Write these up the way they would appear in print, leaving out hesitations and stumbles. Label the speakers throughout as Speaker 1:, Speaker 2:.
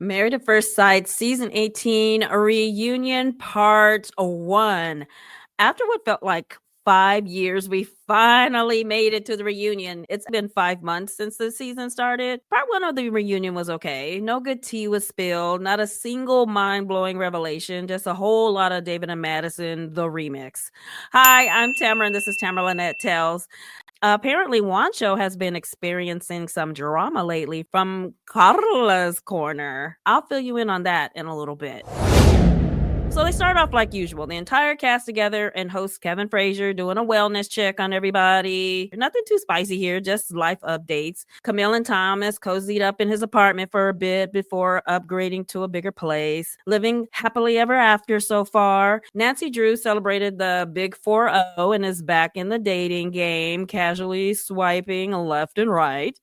Speaker 1: Married at First Sight, Season 18, Reunion Part 1. After what felt like 5 years, we finally made it to the reunion. It's been 5 months since the season started. Part 1 of the reunion was okay. No good tea was spilled, not a single mind-blowing revelation, just a whole lot of David and Madison, the remix. Hi, I'm Tamara, and this is Tamara Lynette Tells. Apparently, Juancho has been experiencing some drama lately from Karla's corner. I'll fill you in on that in a little bit. So they start off like usual. The entire cast together and host Kevin Frazier doing a wellness check on everybody. Nothing too spicy here, just life updates. Camille and Thomas cozied up in his apartment for a bit before upgrading to a bigger place. Living happily ever after so far. Nancy Drew celebrated the big 4-0 and is back in the dating game, casually swiping left and right.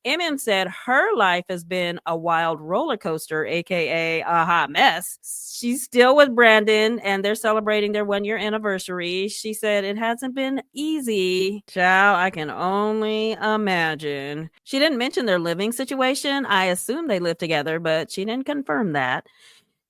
Speaker 1: Emem said her life has been a wild roller coaster, aka a hot mess. She's still with Brandon and they're celebrating their 1-year anniversary. She said it hasn't been easy. Child, I can only imagine. She didn't mention their living situation. I assume they live together, but she didn't confirm that.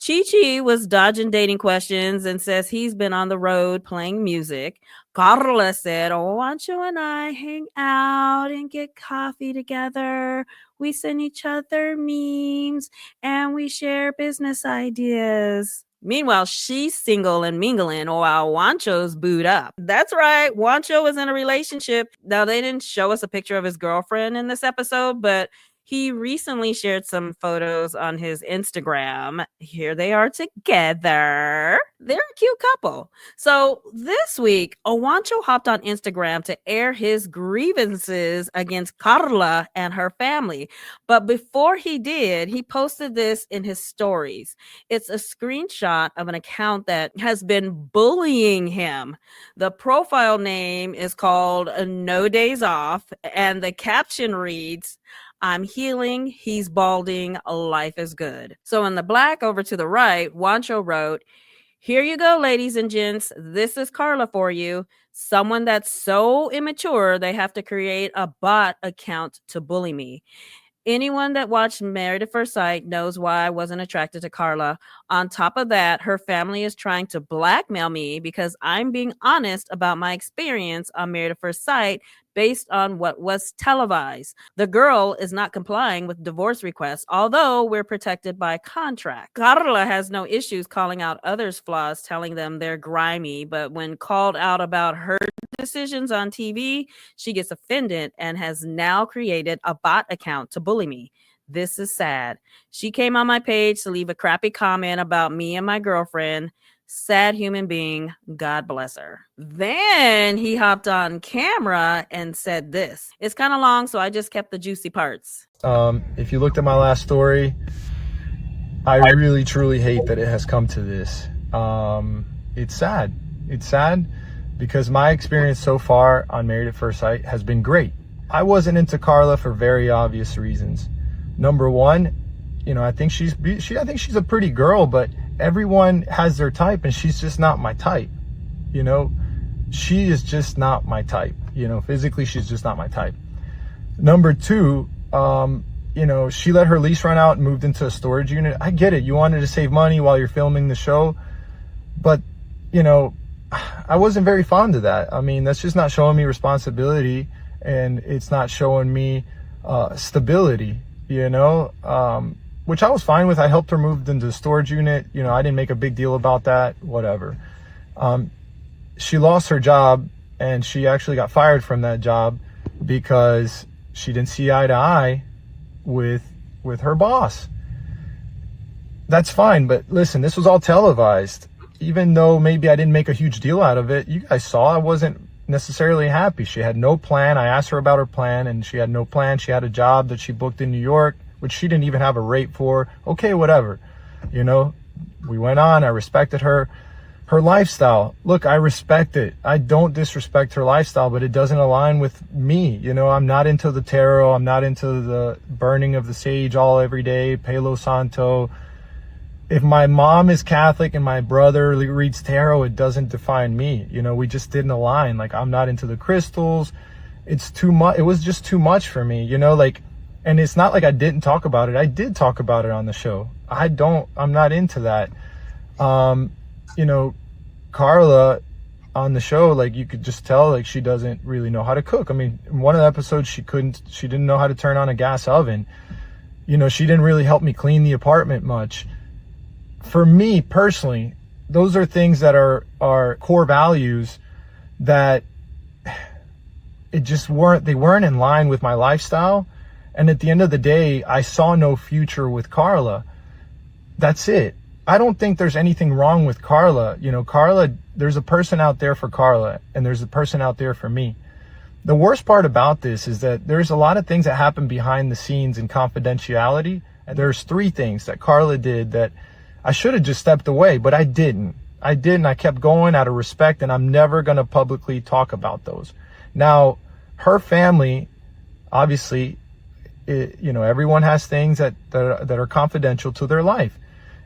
Speaker 1: Chi was dodging dating questions and says he's been on the road playing music. Karla said, Juancho and I hang out and get coffee together. We send each other memes and we share business ideas. Meanwhile, she's single and mingling while Juancho's booed up. That's right, Juancho was in a relationship. Now, they didn't show us a picture of his girlfriend in this episode, but he recently shared some photos on his Instagram. Here they are together. They're a cute couple. So this week, Juancho hopped on Instagram to air his grievances against Karla and her family. But before he did, he posted this in his stories. It's a screenshot of an account that has been bullying him. The profile name is called No Days Off, and the caption reads, I'm healing, he's balding, life is good. So in the black over to the right, Juancho wrote, here you go, ladies and gents. This is Karla for you. Someone that's so immature, they have to create a bot account to bully me. Anyone that watched Married at First Sight knows why I wasn't attracted to Karla. On top of that, her family is trying to blackmail me because I'm being honest about my experience on Married at First Sight based on what was televised. The girl is not complying with divorce requests, although we're protected by contract. Karla has no issues calling out others' flaws, telling them they're grimy, but when called out about her decisions on TV, she gets offended and has now created a bot account to bully me. This is sad. She came on my page to leave a crappy comment about me and my girlfriend. Sad human being. God bless her. Then he hopped on camera and said this. It's kind of long, so I just kept the juicy parts.
Speaker 2: If you looked at my last story, I really, truly hate that it has come to this. It's sad. It's sad because my experience so far on Married at First Sight has been great. I wasn't into Karla for very obvious reasons. Number one, I think she's a pretty girl, but everyone has their type and she's just not my type. She is just not my type. Physically, she's just not my type. Number two, she let her lease run out and moved into a storage unit. I get it. You wanted to save money while you're filming the show, but I wasn't very fond of that. I mean, that's just not showing me responsibility and it's not showing me stability, which I was fine with. I helped her move into the storage unit. I didn't make a big deal about that, whatever. She lost her job and she actually got fired from that job because she didn't see eye to eye with her boss. That's fine, but listen, this was all televised. Even though maybe I didn't make a huge deal out of it, you guys saw I wasn't necessarily happy. She had no plan. I asked her about her plan and she had no plan. She had a job that she booked in New York, which she didn't even have a rate for. Okay, whatever. We went on. I respected her lifestyle. Look, I respect it. I don't disrespect her lifestyle, but it doesn't align with me. I'm not into the tarot. I'm not into the burning of the sage all every day, Palo Santo. If my mom is Catholic and my brother reads tarot, it doesn't define me. We just didn't align. Like, I'm not into the crystals. It's too much. It was just too much for me. And it's not like I didn't talk about it. I did talk about it on the show. I'm not into that. You know, Karla on the show, like, you could just tell, like, she doesn't really know how to cook. I mean, in one of the episodes, she didn't know how to turn on a gas oven. You know, she didn't really help me clean the apartment much. For me personally, those are things that are core values that they weren't in line with my lifestyle. And at the end of the day, I saw no future with Karla. That's it. I don't think there's anything wrong with Karla. You know, Karla, there's a person out there for Karla, and there's a person out there for me. The worst part about this is that there's a lot of things that happen behind the scenes in confidentiality. And there's 3 things that Karla did that I should have just stepped away, but I didn't. I kept going out of respect, and I'm never going to publicly talk about those. Now, her family, obviously, you know, everyone has things that are confidential to their life.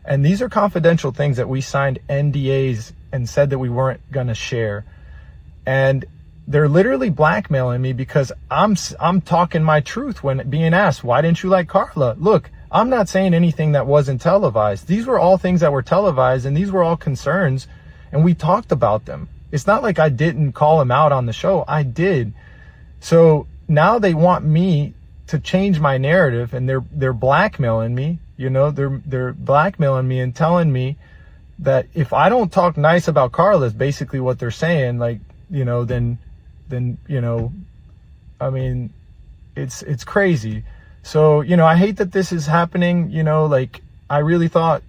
Speaker 2: And these are confidential things that we signed NDAs and said that we weren't going to share. And they're literally blackmailing me because I'm talking my truth when being asked, why didn't you like Karla? Look, I'm not saying anything that wasn't televised. These were all things that were televised, and these were all concerns, and we talked about them. It's not like I didn't call him out on the show. I did. So now they want me to change my narrative, and they're blackmailing me. You know, they're blackmailing me and telling me that if I don't talk nice about Karla, is basically what they're saying. Like, you know, then you know, I mean, it's crazy. So, you know, I hate that this is happening. You know, like, I really thought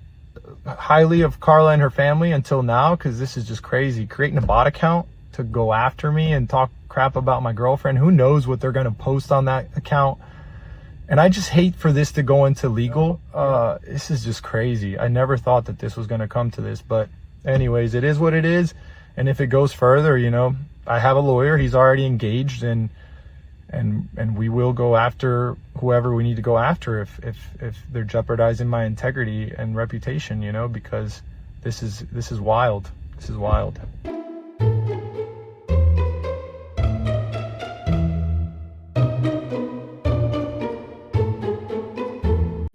Speaker 2: highly of Karla and her family until now, because this is just crazy. Creating a bot account to go after me and talk crap about my girlfriend. Who knows what they're going to post on that account? And I just hate for this to go into legal. This is just crazy. I never thought that this was going to come to this. But anyways, it is what it is. And if it goes further, you know, I have a lawyer. He's already engaged, and we will go after whoever we need to go after if they're jeopardizing my integrity and reputation, you know, because this is wild. This is wild.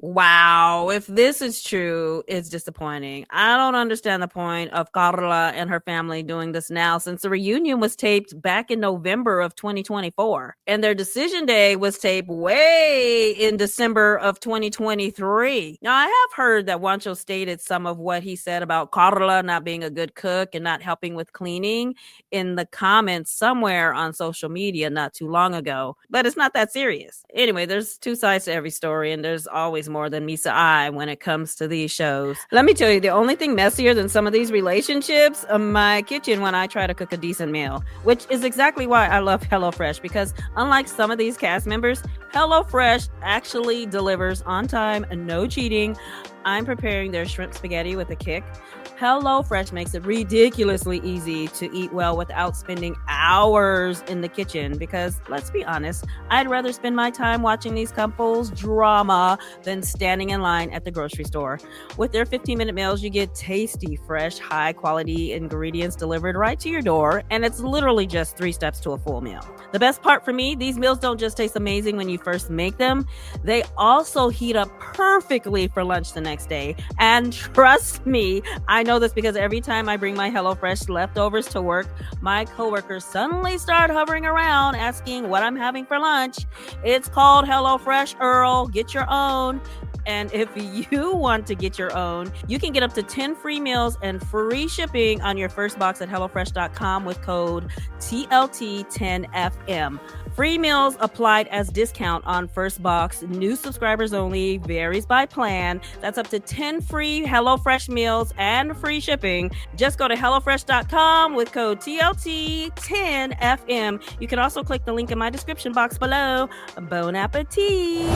Speaker 1: Wow, if this is true, it's disappointing. I don't understand the point of Karla and her family doing this now, since the reunion was taped back in November of 2024, and their decision day was taped way in December of 2023. Now, I have heard that Juancho stated some of what he said about Karla not being a good cook and not helping with cleaning in the comments somewhere on social media not too long ago, but it's not that serious. Anyway, there's 2 sides to every story, and there's always more than meets the eye when it comes to these shows. Let me tell you, the only thing messier than some of these relationships, my kitchen when I try to cook a decent meal, which is exactly why I love HelloFresh, because unlike some of these cast members, HelloFresh actually delivers on time and no cheating. I'm preparing their shrimp spaghetti with a kick. HelloFresh makes it ridiculously easy to eat well without spending hours in the kitchen, because let's be honest, I'd rather spend my time watching these couples drama than standing in line at the grocery store. With their 15-minute meals, you get tasty, fresh, high-quality ingredients delivered right to your door, and it's literally just 3 steps to a full meal. The best part for me, these meals don't just taste amazing when you first make them, they also heat up perfectly for lunch the next day. And trust me, I know this because every time I bring my HelloFresh leftovers to work, my coworkers suddenly start hovering around asking what I'm having for lunch. It's called HelloFresh, Earl. Get your own. And if you want to get your own, you can get up to 10 free meals and free shipping on your first box at HelloFresh.com with code TLT10FM. Free meals applied as discount on first box. New subscribers only. Varies by plan. That's up to 10 free HelloFresh meals and free shipping. Just go to HelloFresh.com with code TLT10FM. You can also click the link in my description box below. Bon appetit.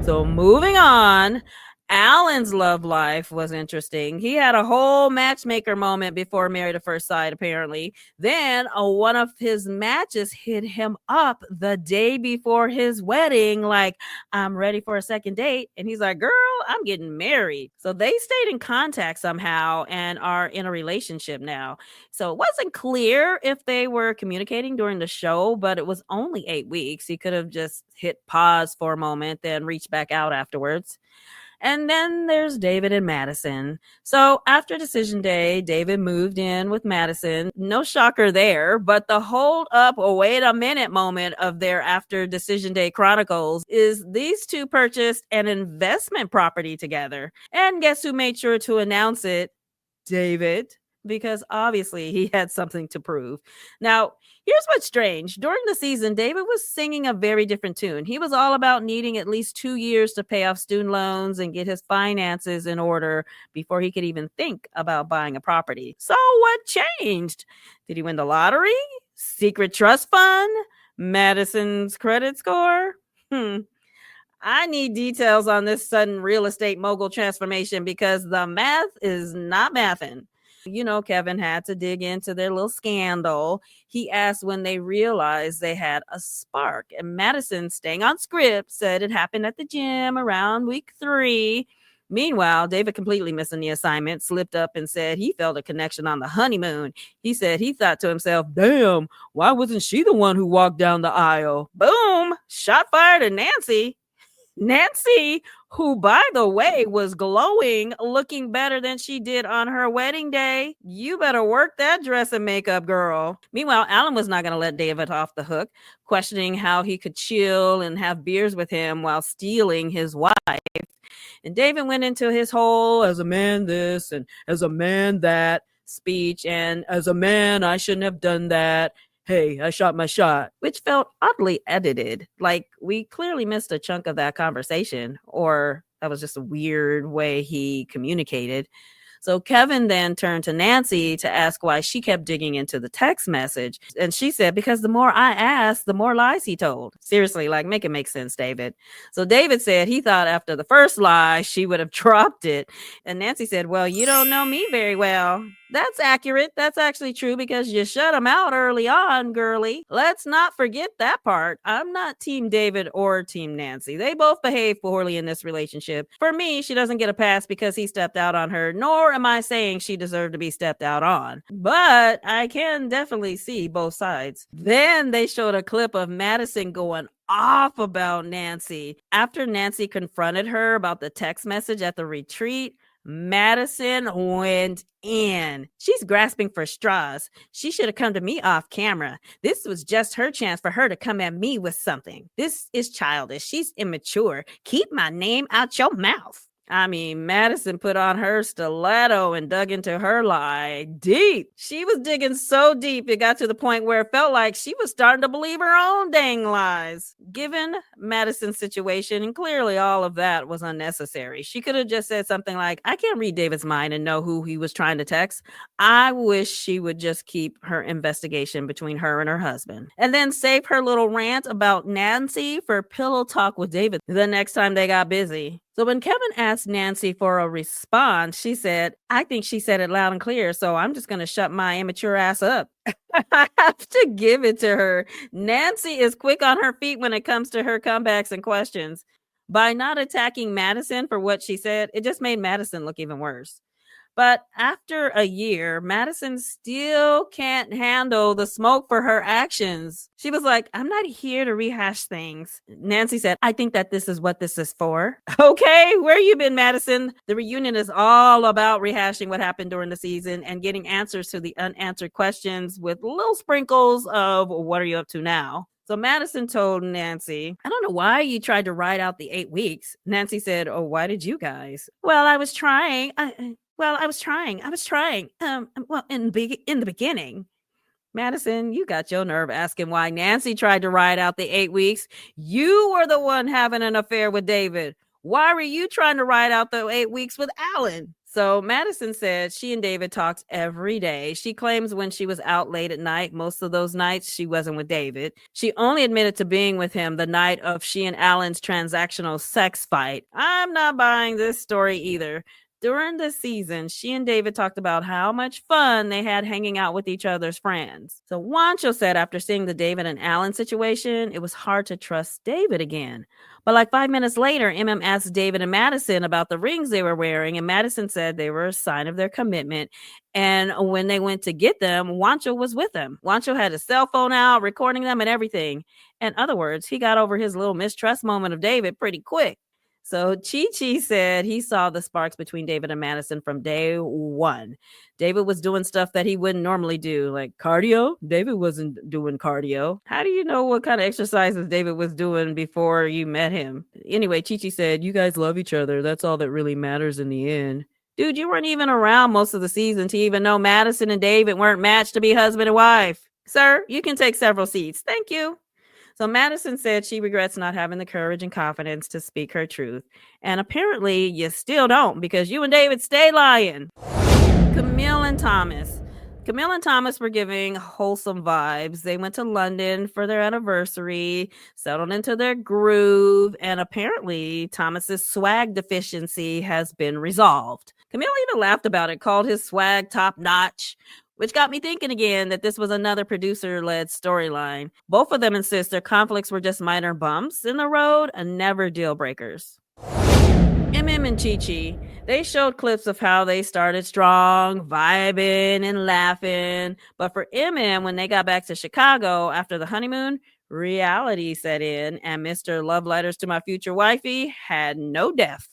Speaker 1: So moving on, Allen's love life was interesting. He had a whole matchmaker moment before Married at First Sight, apparently. Then one of his matches hit him up the day before his wedding, like, I'm ready for a second date. And he's like, girl, I'm getting married. So they stayed in contact somehow and are in a relationship now. So it wasn't clear if they were communicating during the show, but it was only 8 weeks. He could have just hit pause for a moment, then reached back out afterwards. And then there's David and Madison. So after decision day, David moved in with Madison. No shocker there, but the hold up, oh, wait a minute moment of their after decision day chronicles is these two purchased an investment property together. And guess who made sure to announce it? David, because obviously he had something to prove. Now, here's what's strange. During the season, David was singing a very different tune. He was all about needing at least 2 years to pay off student loans and get his finances in order before he could even think about buying a property. So what changed? Did he win the lottery? Secret trust fund? Madison's credit score? I need details on this sudden real estate mogul transformation because the math is not mathing. You know, Kevin had to dig into their little scandal. He asked when they realized they had a spark. And Madison, staying on script, said it happened at the gym around week 3. Meanwhile, David, completely missing the assignment, slipped up and said he felt a connection on the honeymoon. He said he thought to himself, damn, why wasn't she the one who walked down the aisle? Boom! Shot fired at Nancy. Nancy, who, by the way, was glowing, looking better than she did on her wedding day. You better work that dress and makeup, girl. Meanwhile, Alan was not going to let David off the hook, questioning how he could chill and have beers with him while stealing his wife. And David went into his whole as a man this and as a man that speech, and as a man, I shouldn't have done that. Hey, I shot my shot, which felt oddly edited. Like we clearly missed a chunk of that conversation, or that was just a weird way he communicated. So Kevin then turned to Nancy to ask why she kept digging into the text message. And she said, because the more I asked, the more lies he told. Seriously, like, make it make sense, David. So David said he thought after the first lie, she would have dropped it. And Nancy said, well, you don't know me very well. That's accurate. That's actually true because you shut him out early on, girly. Let's not forget that part. I'm not Team David or Team Nancy. They both behave poorly in this relationship. For me, she doesn't get a pass because he stepped out on her, nor am I saying she deserved to be stepped out on. But I can definitely see both sides. Then they showed a clip of Madison going off about Nancy. After Nancy confronted her about the text message at the retreat, Madison went in. She's grasping for straws. She should have come to me off camera. This was just her chance for her to come at me with something. This is childish. She's immature. Keep my name out your mouth. I mean, Madison put on her stiletto and dug into her lie deep. She was digging so deep, it got to the point where it felt like she was starting to believe her own dang lies. Given Madison's situation, and clearly all of that was unnecessary. She could have just said something like, I can't read David's mind and know who he was trying to text. I wish she would just keep her investigation between her and her husband. And then save her little rant about Nancy for pillow talk with David the next time they got busy. So when Kevin asked Nancy for a response, she said, I think she said it loud and clear, so I'm just going to shut my immature ass up. I have to give it to her. Nancy is quick on her feet when it comes to her comebacks and questions. By not attacking Madison for what she said, it just made Madison look even worse. But after a year, Madison still can't handle the smoke for her actions. She was like, I'm not here to rehash things. Nancy said, I think that this is what this is for. Okay, where you been, Madison? The reunion is all about rehashing what happened during the season and getting answers to the unanswered questions with little sprinkles of what are you up to now? So Madison told Nancy, I don't know why you tried to ride out the 8 weeks. Nancy said, oh, why did you guys? Well, I was trying. I was trying. In the beginning. Madison, you got your nerve asking why Nancy tried to ride out the 8 weeks. You were the one having an affair with David. Why were you trying to ride out the 8 weeks with Allen? So Madison said she and David talked every day. She claims when she was out late at night, most of those nights she wasn't with David. She only admitted to being with him the night of she and Allen's transactional sex fight. I'm not buying this story either. During the season, she and David talked about how much fun they had hanging out with each other's friends. So Wancho said after seeing the David and Allen situation, it was hard to trust David again. But like 5 minutes later, Emem asked David and Madison about the rings they were wearing, and Madison said they were a sign of their commitment. And when they went to get them, Wancho was with them. Wancho had his cell phone out, recording them and everything. In other words, he got over his little mistrust moment of David pretty quick. So Chi said he saw the sparks between David and Madison from day one. David was doing stuff that he wouldn't normally do, like cardio. David wasn't doing cardio. How do you know what kind of exercises David was doing before you met him? Anyway, Chi said, you guys love each other. That's all that really matters in the end. Dude, you weren't even around most of the season to even know Madison and David weren't matched to be husband and wife. Sir, you can take several seats. Thank you. So Madison said she regrets not having the courage and confidence to speak her truth. And apparently you still don't, because you and David stay lying. Camille and Thomas. Camille and Thomas were giving wholesome vibes. They went to London for their anniversary, settled into their groove, and apparently Thomas's swag deficiency has been resolved. Camille even laughed about it, called his swag top notch, which got me thinking again that this was another producer-led storyline. Both of them insist their conflicts were just minor bumps in the road and never deal breakers. Emem and Chi, they showed clips of how they started strong, vibing and laughing. But for Emem, when they got back to Chicago after the honeymoon, reality set in and Mr. Love Letters to My Future Wifey had no depth.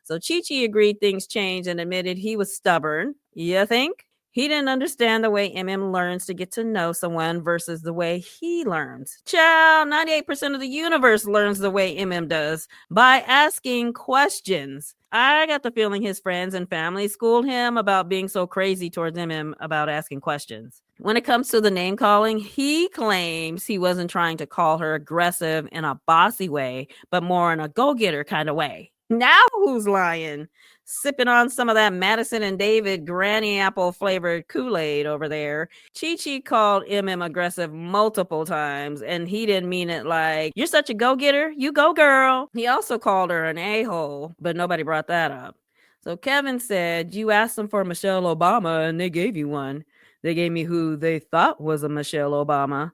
Speaker 1: So Chi agreed things changed and admitted he was stubborn. You think? He didn't understand the way Emem learns to get to know someone versus the way he learns. Child, 98% of the universe learns the way Emem does, by asking questions. I got the feeling his friends and family schooled him about being so crazy towards Emem about asking questions. When it comes to the name calling, he claims he wasn't trying to call her aggressive in a bossy way, but more in a go-getter kind of way. Now who's lying? Sipping on some of that Madison and David granny apple flavored Kool-Aid over there. Chi called Emem aggressive multiple times, and he didn't mean it like, you're such a go-getter, you go girl. He also called her an a-hole, but nobody brought that up. So Kevin said, you asked them for Michelle Obama and they gave you one. They gave me who they thought was a Michelle Obama.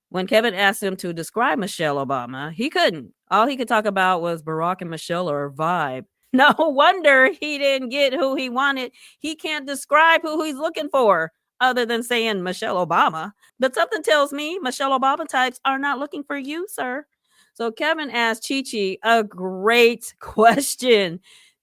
Speaker 1: When Kevin asked him to describe Michelle Obama, he couldn't. All he could talk about was Barack and Michelle or vibe. No wonder he didn't get who he wanted. He can't describe who he's looking for other than saying Michelle Obama. But something tells me Michelle Obama types are not looking for you, sir. So Kevin asked Chi a great question.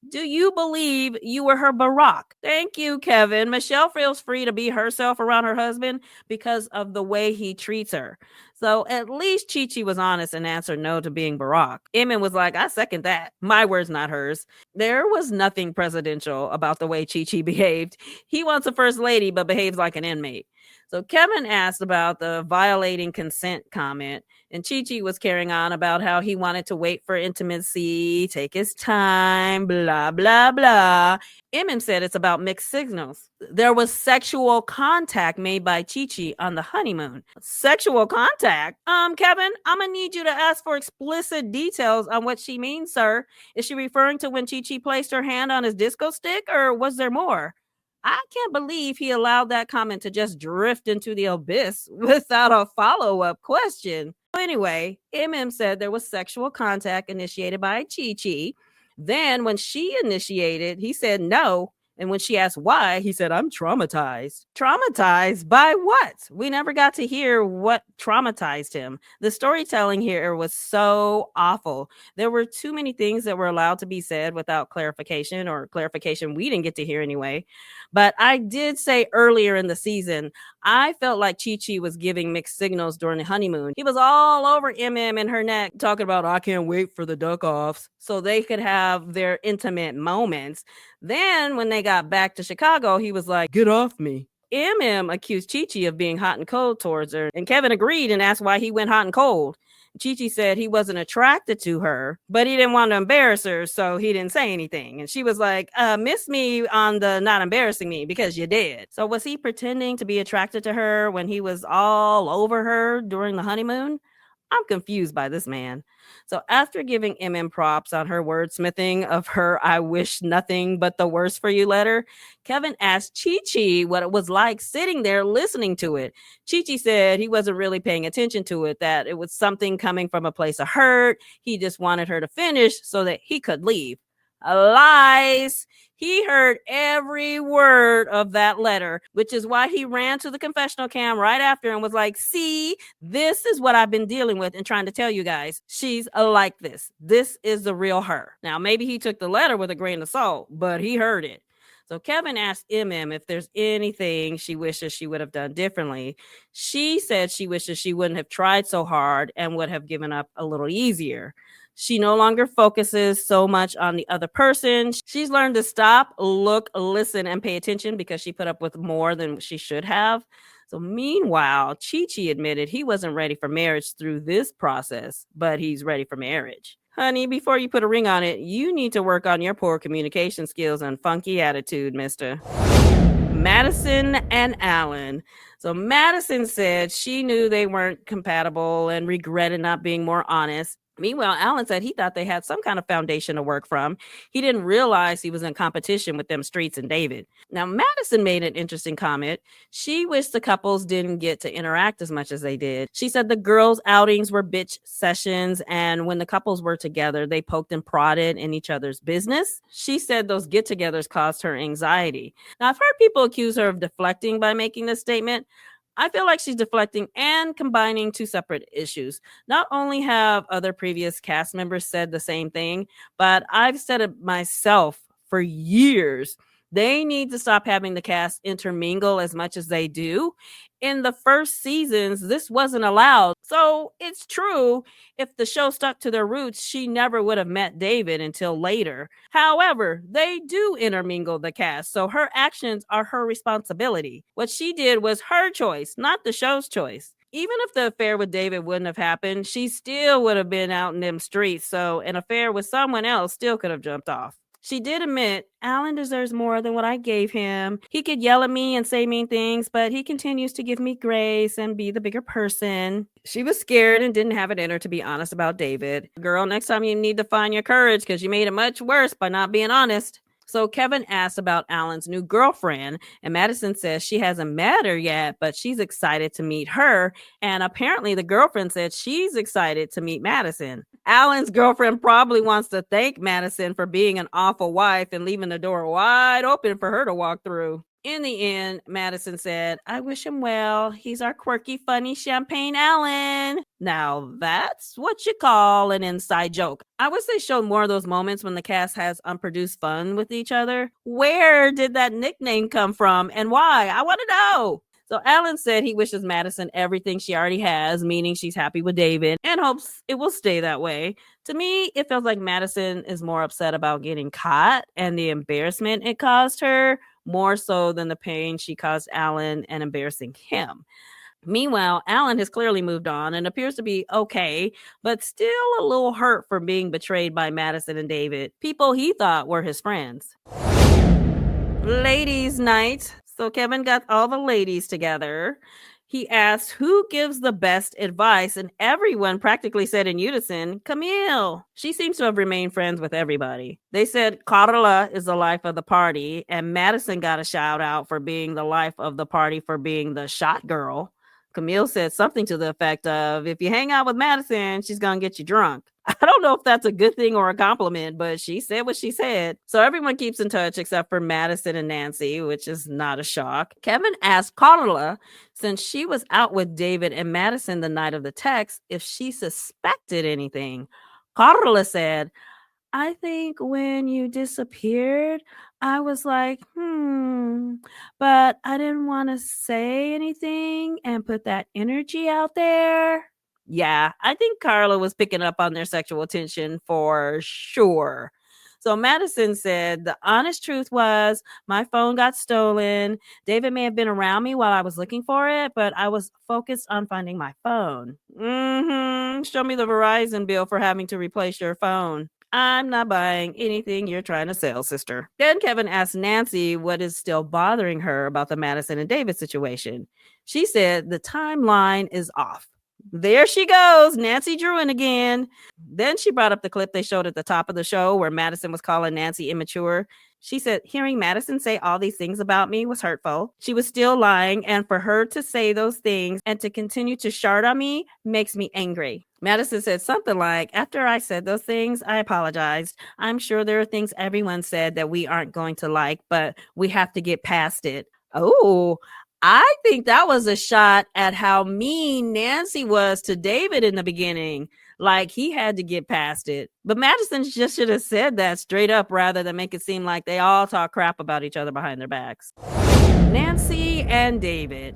Speaker 1: Do you believe you were her Barack? Thank you, Kevin. Michelle feels free to be herself around her husband because of the way he treats her. So at least Chi was honest and answered no to being Barack. Emem was like, I second that. My words, not hers. There was nothing presidential about the way Chi behaved. He wants a first lady, but behaves like an inmate. So Kevin asked about the violating consent comment, and Chi was carrying on about how he wanted to wait for intimacy, take his time, blah, blah, blah. Emem said it's about mixed signals. There was sexual contact made by Chi on the honeymoon. Sexual contact? Kevin, I'm gonna need you to ask for explicit details on what she means, sir. Is she referring to when Chi placed her hand on his disco stick, or was there more? I can't believe he allowed that comment to just drift into the abyss without a follow-up question. Anyway, Emem said there was sexual contact initiated by Chi. Then when she initiated, he said no. And when she asked why, he said, I'm traumatized. Traumatized by what? We never got to hear what traumatized him. The storytelling here was so awful. There were too many things that were allowed to be said without clarification, or clarification we didn't get to hear anyway. But I did say earlier in the season, I felt like Chi was giving mixed signals during the honeymoon. He was all over Emem and her neck talking about, I can't wait for the duck-offs so they could have their intimate moments. Then when they got back to Chicago, he was like, get off me. Emem accused Chi of being hot and cold towards her, and Kevin agreed and asked why he went hot and cold. Chi said he wasn't attracted to her, but he didn't want to embarrass her, so he didn't say anything. And she was like, miss me on the not embarrassing me because you did. So was he pretending to be attracted to her when he was all over her during the honeymoon? I'm confused by this man. So after giving props on her wordsmithing of her I wish nothing but the worst for you letter, Kevin asked Chi what it was like sitting there listening to it. Chi said he wasn't really paying attention to it, that it was something coming from a place of hurt. He just wanted her to finish so that he could leave. Lies. He heard every word of that letter, which is why he ran to the confessional cam right after and was like, see, this is what I've been dealing with and trying to tell you guys. She's like this. This is the real her. Now, maybe he took the letter with a grain of salt, but he heard it. So Kevin asked if there's anything she wishes she would have done differently. She said she wishes she wouldn't have tried so hard and would have given up a little easier. She no longer focuses so much on the other person. She's learned to stop, look, listen, and pay attention because she put up with more than she should have. So meanwhile, Chi admitted he wasn't ready for marriage through this process, but he's ready for marriage. Honey, before you put a ring on it, you need to work on your poor communication skills and funky attitude, mister. Madison and Allen. So Madison said she knew they weren't compatible and regretted not being more honest. Meanwhile, Allen said he thought they had some kind of foundation to work from. He didn't realize he was in competition with them Streets and David. Now, Madison made an interesting comment. She wished the couples didn't get to interact as much as they did. She said the girls' outings were bitch sessions, and when the couples were together, they poked and prodded in each other's business. She said those get-togethers caused her anxiety. Now, I've heard people accuse her of deflecting by making this statement. I feel like she's deflecting and combining two separate issues. Not only have other previous cast members said the same thing, but I've said it myself for years. They need to stop having the cast intermingle as much as they do. In the first seasons, this wasn't allowed. So it's true, if the show stuck to their roots, she never would have met David until later. However, they do intermingle the cast, so her actions are her responsibility. What she did was her choice, not the show's choice. Even if the affair with David wouldn't have happened, she still would have been out in them streets, so an affair with someone else still could have jumped off. She did admit Allen deserves more than what I gave him. He could yell at me and say mean things, but he continues to give me grace and be the bigger person. She was scared and didn't have it in her to be honest about David. Girl, next time you need to find your courage because you made it much worse by not being honest. So Kevin asked about Allen's new girlfriend, and Madison says she hasn't met her yet, but she's excited to meet her. And apparently the girlfriend said she's excited to meet Madison. Allen's girlfriend probably wants to thank Madison for being an awful wife and leaving the door wide open for her to walk through. In the end, Madison said, I wish him well. He's our quirky, funny Champagne Allen. Now, that's what you call an inside joke. I wish they showed more of those moments when the cast has unproduced fun with each other. Where did that nickname come from and why? I want to know. So Allen said he wishes Madison everything she already has, meaning she's happy with David and hopes it will stay that way. To me, it feels like Madison is more upset about getting caught and the embarrassment it caused her, more so than the pain she caused Allen and embarrassing him. Meanwhile, Allen has clearly moved on and appears to be okay, but still a little hurt for being betrayed by Madison and David, people he thought were his friends. Ladies' night. So Kevin got all the ladies together. He asked who gives the best advice, and everyone practically said in unison, Camille. She seems to have remained friends with everybody. They said Karla is the life of the party, and Madison got a shout out for being the life of the party for being the shot girl. Camille said something to the effect of, if you hang out with Madison, she's going to get you drunk. I don't know if that's a good thing or a compliment, but she said what she said. So everyone keeps in touch except for Madison and Nancy, which is not a shock. Kevin asked Karla, since she was out with David and Madison the night of the text, if she suspected anything. Karla said, I think when you disappeared, I was like, but I didn't want to say anything and put that energy out there. Yeah, I think Karla was picking up on their sexual tension for sure. So Madison said, the honest truth was my phone got stolen. David may have been around me while I was looking for it, but I was focused on finding my phone. Show me the Verizon bill for having to replace your phone. I'm not buying anything you're trying to sell, sister. Then Kevin asked Nancy what is still bothering her about the Madison and David situation. She said the timeline is off. There she goes, Nancy Druin again. Then she brought up the clip they showed at the top of the show where Madison was calling Nancy immature. She said, hearing Madison say all these things about me was hurtful. She was still lying, and for her to say those things and to continue to shart on me makes me angry. Madison said something like, after I said those things, I apologized. I'm sure there are things everyone said that we aren't going to like, but we have to get past it. Oh, I think that was a shot at how mean Nancy was to David in the beginning. Like he had to get past it. But Madison just should have said that straight up rather than make it seem like they all talk crap about each other behind their backs. Nancy and David.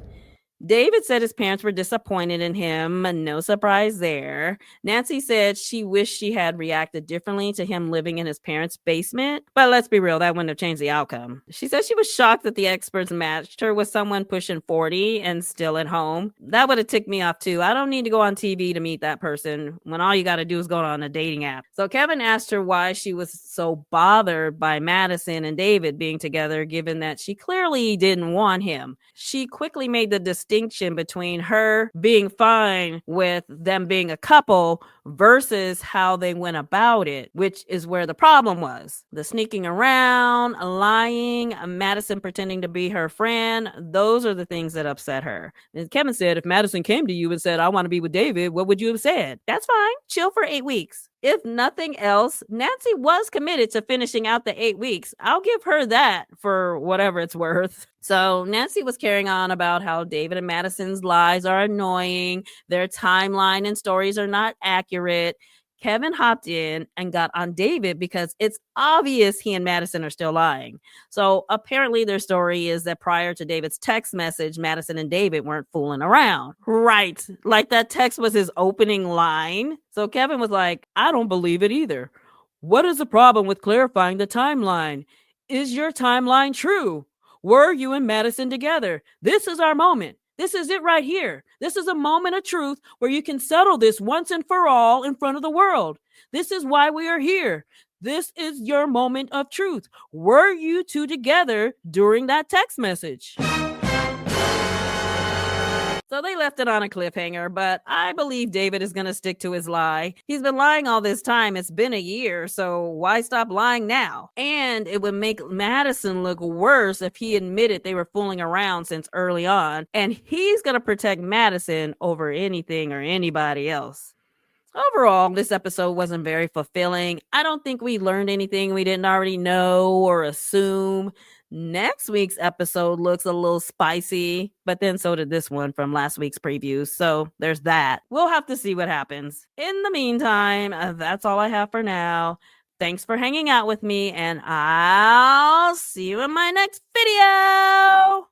Speaker 1: David said his parents were disappointed in him. No surprise there. Nancy said she wished she had reacted differently to him living in his parents' basement. But let's be real, that wouldn't have changed the outcome. She said she was shocked that the experts matched her with someone pushing 40 and still at home. That would have ticked me off too. I don't need to go on TV to meet that person when all you got to do is go on a dating app. So Kevin asked her why she was so bothered by Madison and David being together, given that she clearly didn't want him. She quickly made the distinction between her being fine with them being a couple versus how they went about it, which is where the problem was. The sneaking around, lying, Madison pretending to be her friend, those are the things that upset her. And Kevin said, if Madison came to you and said, I want to be with David, what would you have said? That's fine. Chill for 8 weeks. If nothing else, Nancy was committed to finishing out the 8 weeks. I'll give her that for whatever it's worth. So Nancy was carrying on about how David and Madison's lies are annoying, their timeline and stories are not accurate. Kevin hopped in and got on David because it's obvious he and Madison are still lying. So apparently their story is that prior to David's text message, Madison and David weren't fooling around. Right. Like that text was his opening line. So Kevin was like, I don't believe it either. What is the problem with clarifying the timeline? Is your timeline true? Were you and Madison together? This is our moment. This is it right here. This is a moment of truth where you can settle this once and for all in front of the world. This is why we are here. This is your moment of truth. Were you two together during that text message? So they left it on a cliffhanger, but I believe David is going to stick to his lie. He's been lying all this time. It's been a year, so why stop lying now? And it would make Madison look worse if he admitted they were fooling around since early on, and he's going to protect Madison over anything or anybody else. Overall, this episode wasn't very fulfilling. I don't think we learned anything we didn't already know or assume. Next week's episode looks a little spicy, but then so did this one from last week's previews. So there's that. We'll have to see what happens. In the meantime, that's all I have for now. Thanks for hanging out with me, and I'll see you in my next video.